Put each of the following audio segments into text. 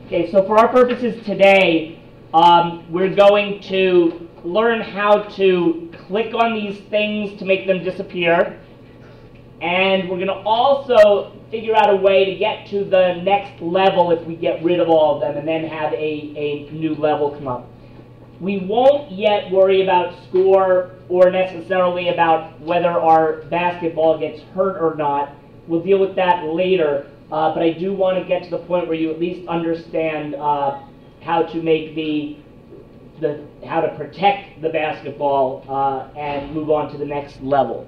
Okay, so for our purposes today, we're going to learn how to click on these things to make them disappear. And we're going to also figure out a way to get to the next level if we get rid of all of them and then have a new level come up. We won't yet worry about score or necessarily about whether our basketball gets hurt or not. We'll deal with that later. But I do want to get to the point where you at least understand how to make how to protect the basketball and move on to the next level.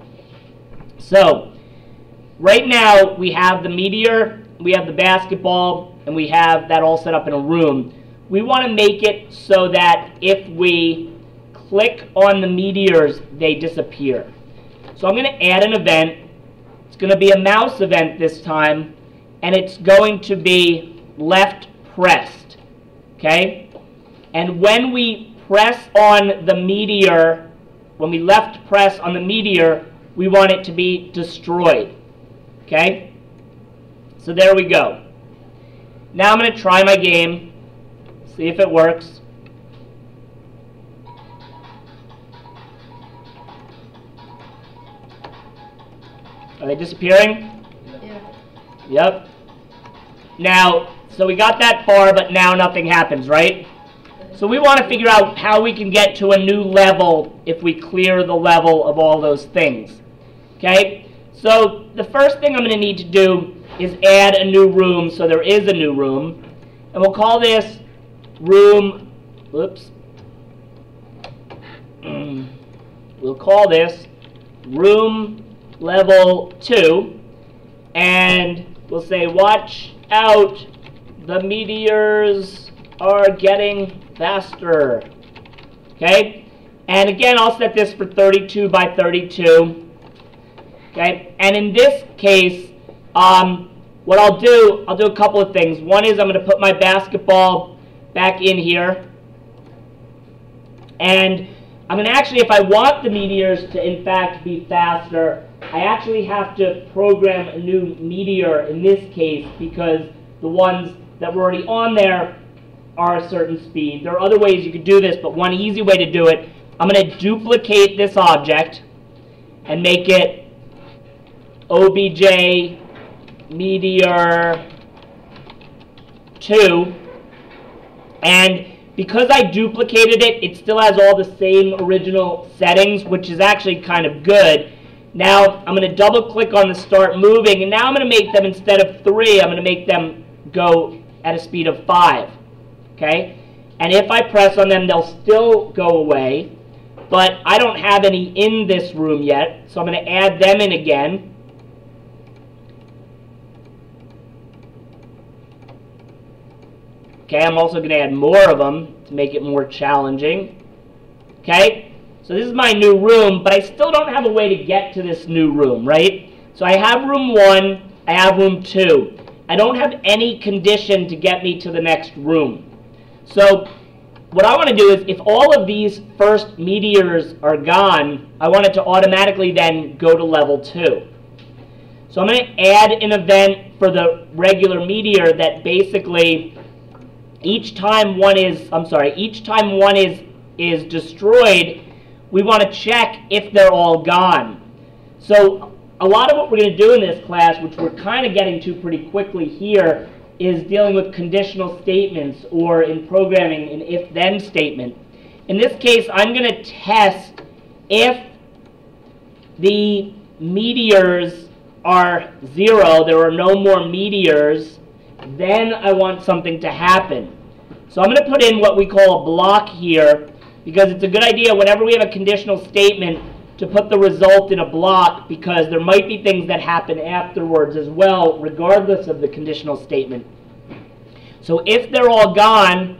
So right now we have the meteor, we have the basketball, and we have that all set up in a room. We want to make it so that if we click on the meteors, they disappear. So I'm going to add an event. It's going to be a mouse event this time. And it's going to be left pressed, okay? And when we press on the meteor, when we left press on the meteor, we want it to be destroyed, okay? So there we go. Now I'm going to try my game, see if it works. Are they disappearing? Yeah. Yep. Now, so we got that far, but now nothing happens, right? So we want to figure out how we can get to a new level if we clear the level of all those things. Okay? So the first thing I'm going to need to do is add a new room, so there is a new room. And we'll call this room, whoops. We'll call this room level 2. And we'll say, watch out, the meteors are getting faster. Okay? And again, I'll set this for 32 by 32. Okay? And in this case, what I'll do a couple of things. One is I'm going to put my basketball back in here. And I'm going to actually, if I want the meteors to in fact be faster, I actually have to program a new meteor in this case because the ones that were already on there are a certain speed. There are other ways you could do this, but one easy way to do it, I'm going to duplicate this object and make it obj meteor 2. And because I duplicated it, it still has all the same original settings, which is actually kind of good. Now I'm going to double click on the start moving, and now I'm going to make them, instead of 3, I'm going to make them go at a speed of 5. Okay? And if I press on them, they'll still go away, but I don't have any in this room yet, so I'm going to add them in again. Okay, I'm also going to add more of them to make it more challenging. Okay? So this is my new room, but I still don't have a way to get to this new room, right? So I have room 1, I have room 2. I don't have any condition to get me to the next room. So what I want to do is, if all of these first meteors are gone, I want it to automatically then go to level 2. So I'm going to add an event for the regular meteor that basically each time one is destroyed, we want to check if they're all gone. So a lot of what we're going to do in this class, which we're kind of getting to pretty quickly here, is dealing with conditional statements, or in programming, an if-then statement. In this case, I'm going to test if the meteors are 0, there are no more meteors, then I want something to happen. So I'm going to put in what we call a block here, because it's a good idea whenever we have a conditional statement to put the result in a block, because there might be things that happen afterwards as well, regardless of the conditional statement. So if they're all gone,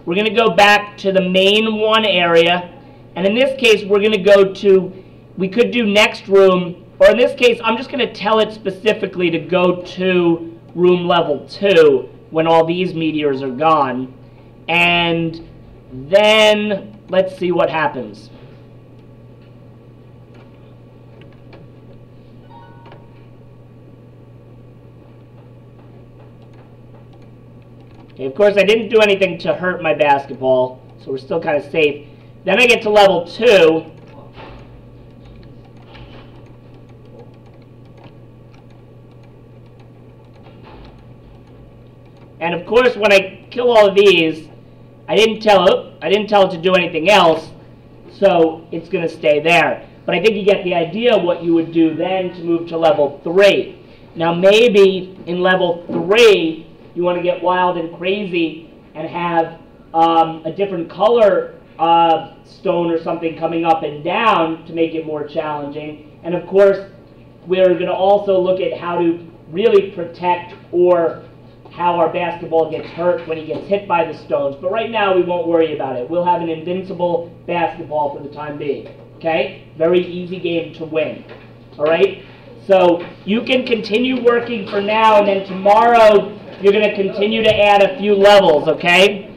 we're going to go back to the main 1 area, and in this case we're going to go to, we could do next room, or in this case I'm just going to tell it specifically to go to room level 2 when all these meteors are gone, and then let's see what happens. Okay, of course, I didn't do anything to hurt my basketball, so we're still kind of safe. Then I get to level 2. And of course, when I kill all of these, I didn't tell it to do anything else, so it's going to stay there. But I think you get the idea of what you would do then to move to level 3. Now maybe in level 3, you want to get wild and crazy and have a different color stone or something coming up and down to make it more challenging. And of course, we're going to also look at how to really protect or how our basketball gets hurt when he gets hit by the stones. But right now, we won't worry about it. We'll have an invincible basketball for the time being. Okay? Very easy game to win. All right? So you can continue working for now, and then tomorrow, you're going to continue to add a few levels, okay?